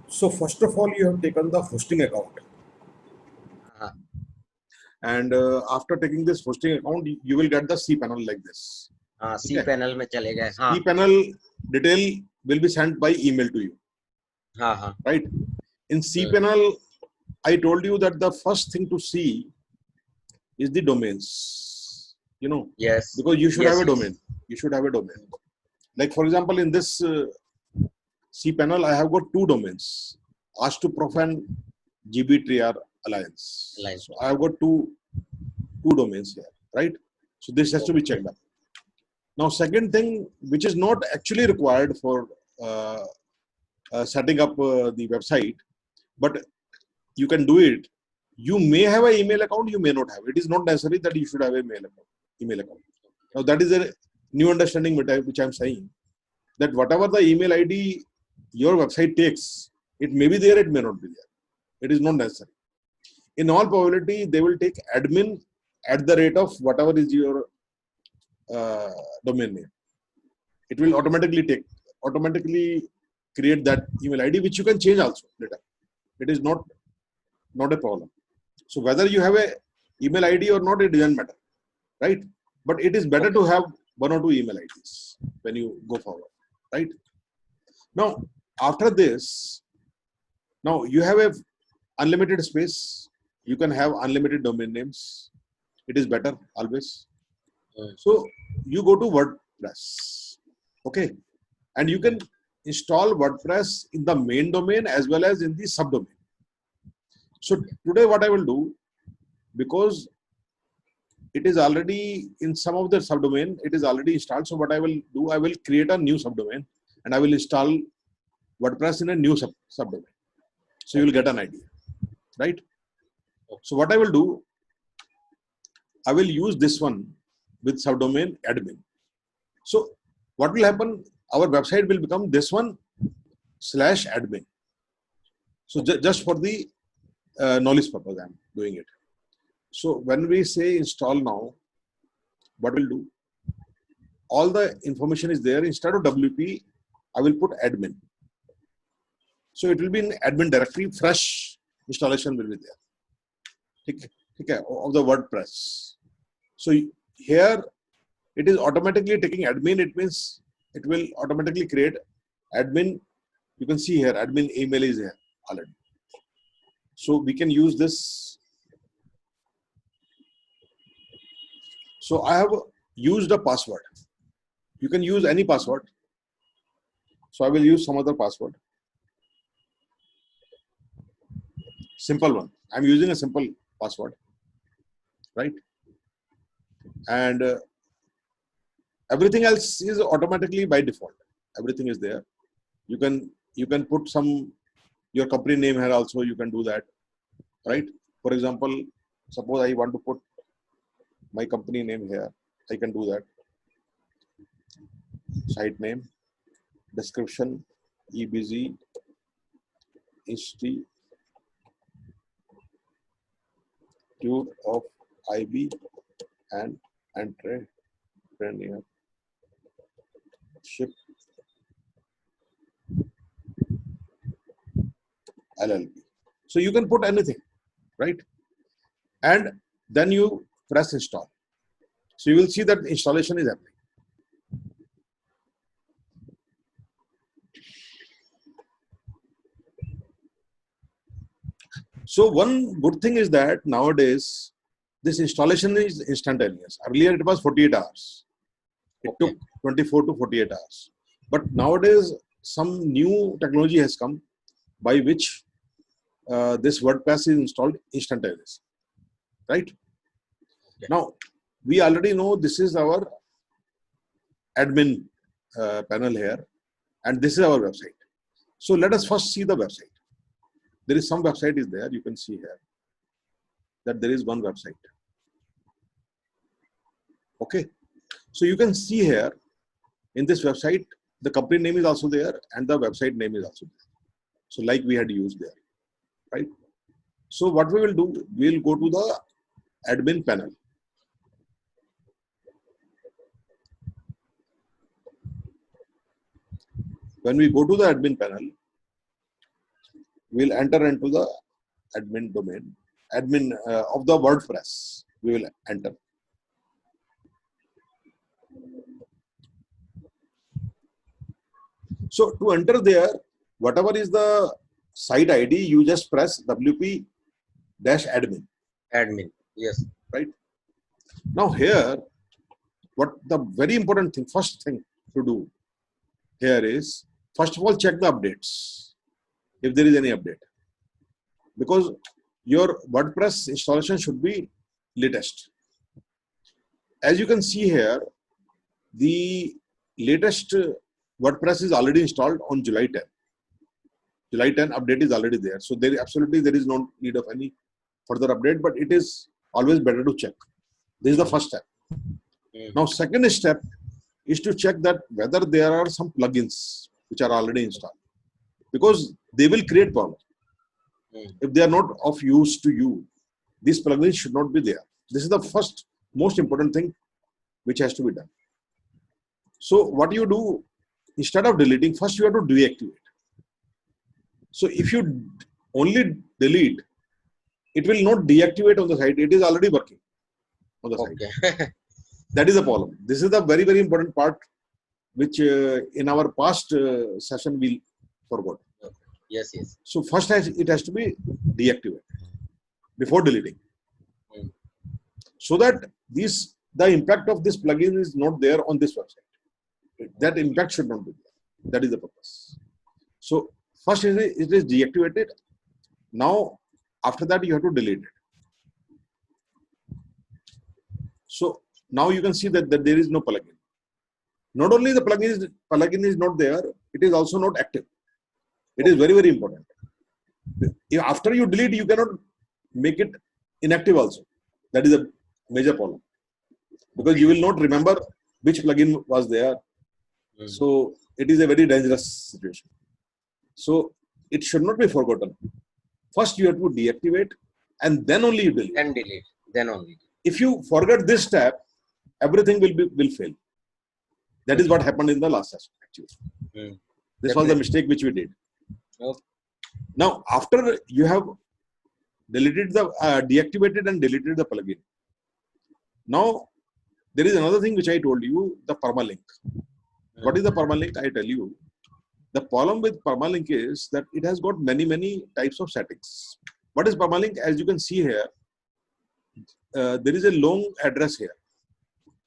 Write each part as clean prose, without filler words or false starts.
So first of all, you have taken the hosting account, हाँ and after taking this hosting account, you will get the cPanel like this. हाँ, सी Okay, panel में चले गए। हाँ cPanel detail will be sent by email to you, हाँ हाँ। right? In cPanel, I told you that the first thing to see is the domains. You know, yes because you should have yes a yes. domain. You should have a domain. Like for example, in this cPanel, I have got two domains: Ask to Prof and GBTR Alliance. Line So I have got two domains here, right? So this has to be checked up. Now, second thing, which is not actually required for uh, setting up the website, but you can do it. You may have an email account, you may not have. It is not necessary that you should have a mail account, email account. Now, that is a new understanding which I'm saying, that whatever the email ID your website takes, it may be there, it may not be there. It is not necessary. In all probability, they will take admin at the rate of whatever is your domain name. It will automatically create that email ID, which you can change also later. It is not a problem. So whether you have a email ID or not, it doesn't matter, right? But it is better to have one or two email IDs when you go forward, right? Now, after this, now you have a unlimited space. You can have unlimited domain names. It is better always. So you go to WordPress, okay, and you can install WordPress in the main domain as well as in the subdomain. So today what I will do, because it is already in some of the subdomain, it is already installed. So what I will do, I will create a new subdomain and I will install WordPress in a new subdomain. So you will get an idea, right? So what I will do, I will use this one with subdomain admin. So what will happen? Our website will become this one /admin. So just for the knowledge purpose, I'm doing it. So when we say install now, what we'll do? All the information is there. Instead of WP, I will put admin. So it will be in admin directory. Fresh installation will be there. Okay, of the WordPress. So here it is automatically taking admin. It means it will automatically create admin. You can see here admin email is here already. So we can use this. So I have used a password. You can use any password. So I will use some other password. Simple one. I'm using a simple password, right? And everything else is automatically by default. Everything is there. You can put some your company name here also. You can do that, right? For example, suppose I want to put my company name here. I can do that. Site name, description, EBZ, Institute of IB and entrepreneurship LLP. So you can put anything, right? And then you press install. So you will see that installation is happening. So one good thing is that nowadays this installation is instantaneous. Earlier it was 48 hours. It took 24 to 48 hours. But nowadays some new technology has come by which this WordPress is installed instantaneously, right? Now we already know this is our admin panel here, and this is our website. So let us first see the website. There is some website is there. You can see here that there is one website. Okay. So you can see here in this website, the company name is also there and the website name is also there. So like we had used there, right? So what we will do, we will go to the admin panel. When we go to the admin panel, we'll enter into the admin domain, admin of the WordPress. We will enter. So to enter there, whatever is the site ID, you just press WP-admin. Admin. Yes. Right. Now here, what the very important thing, first thing to do here is, first of all, check the updates, if there is any update. Because your WordPress installation should be latest. As you can see here, the latest WordPress is already installed on July 10. July 10 update is already there. So there is no need of any further update, but it is always better to check. This is the first step. Now, second step is to check that whether there are some plugins which are already installed, because they will create problems. If they are not of use to you, these plugins should not be there. This is the first most important thing which has to be done. So what you do, instead of deleting, first you have to deactivate. So if you only delete, it will not deactivate on the site. It is already working on the site. That is the problem. This is the very, very important part which in our past session we forgot. Yes, yes. So first it has to be deactivated before deleting, so that the impact of this plugin is not there on this website. That impact should not be there. That is the purpose. So first it is deactivated. Now after that you have to delete it. So now you can see that there is no plugin. Not only the plugin is not there, it is also not active. It is very, very important. After you delete, you cannot make it inactive also. That is a major problem, because you will not remember which plugin was there. So it is a very dangerous situation. So it should not be forgotten. First you have to deactivate, and then only you delete. And delete. Then only. If you forget this step, everything will fail. That is what happened in the last session, actually. This was the mistake which we did. Now, after you have deleted the deactivated and deleted the plugin, now there is another thing which I told you, the permalink. What is the permalink? I tell you, the problem with permalink is that it has got many types of settings. What is permalink? As you can see here, there is a long address here.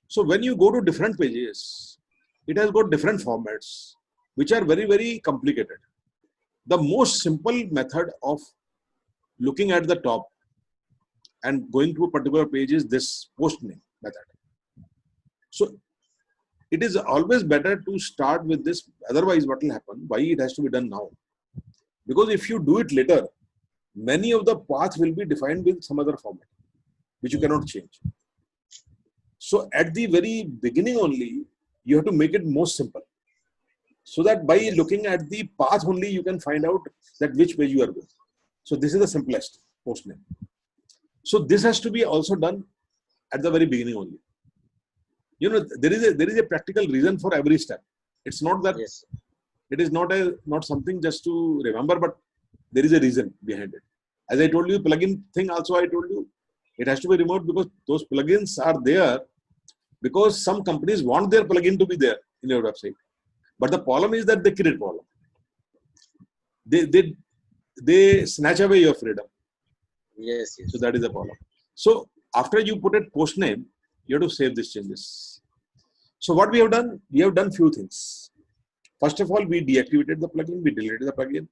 So when you go to different pages, it has got different formats which are very, very complicated. The most simple method of looking at the top and going to a particular page is this post name method. So it is always better to start with this. Otherwise, what will happen? Why it has to be done now? Because if you do it later, many of the paths will be defined with some other format, which you cannot change. So at the very beginning only, you have to make it most simple, so that by looking at the path only, you can find out that which page you are going. So this is the simplest post name. So this has to be also done at the very beginning only. You know, there is a practical reason for every step. It's not that it is not something just to remember, but there is a reason behind it. As I told you, plugin thing also I told you, it has to be removed because those plugins are there because some companies want their plugin to be there in your website. But the problem is that they create problem. They snatch away your freedom. Yes. So that is the problem. So after you put a post name, you have to save these changes. So what we have done few things. First of all, we deactivated the plugin, we deleted the plugin.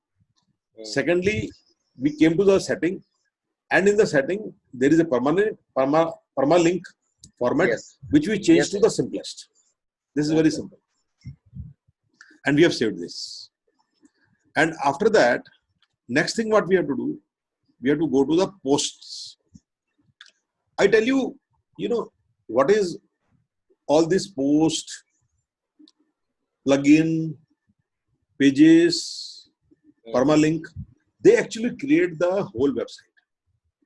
Secondly, we came to the setting, and in the setting there is a permalink format which we changed to the simplest. This is very simple. And we have saved this. And after that, next thing what we have to do, we have to go to the posts. I tell you, what is all this post, plugin, pages, permalink, they actually create the whole website.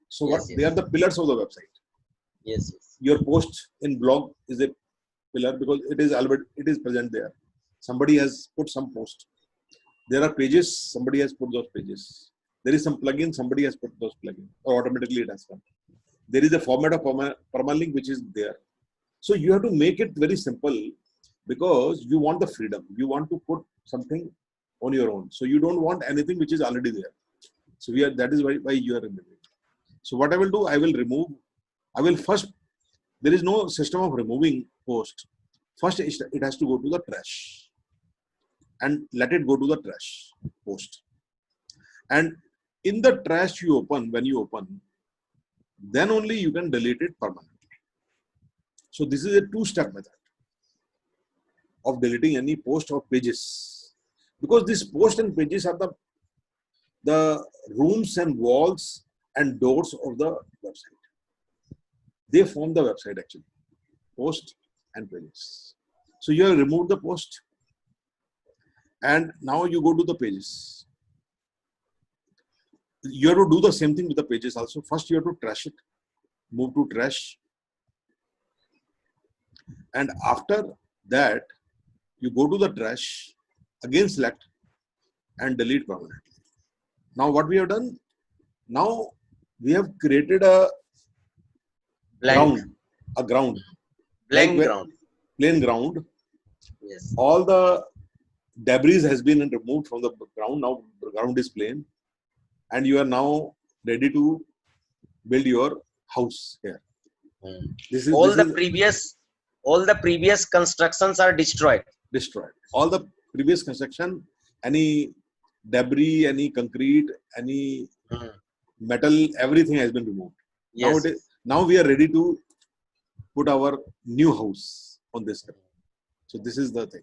So they are the pillars of the website. Yes. Your post in blog is a pillar because it is present there. Somebody has put some post. There are pages, somebody has put those pages. There is some plugin, somebody has put those plugins, or automatically it has come. There is a format of permalink which is there. So you have to make it very simple because you want the freedom. You want to put something on your own. So you don't want anything which is already there. So that is why you are removing. So what I will do, I will remove. I will first, there is no system of removing post. First, it has to go to the trash and let it go to the trash post. And in the trash when you open, then only you can delete it permanently. So this is a two-step method of deleting any post or pages, because these posts and pages are the rooms and walls and doors of the website. They form the website actually, post and pages. So you have removed the post and now you go to the pages. You have to do the same thing with the pages also. First you have to trash it, move to trash, and after that you go to the trash, again select and delete permanently. Now what we have done, now we have created a Blank. ground, Blank like ground. plain ground. Yes. All the debris has been removed from the ground. Now the ground is plain, and you are now ready to build your house here. This is all the previous constructions are destroyed. Destroyed. All the previous construction, any debris, any concrete, any metal, everything has been removed. Yes. Now we are ready to put our new house on this step. So this is the thing.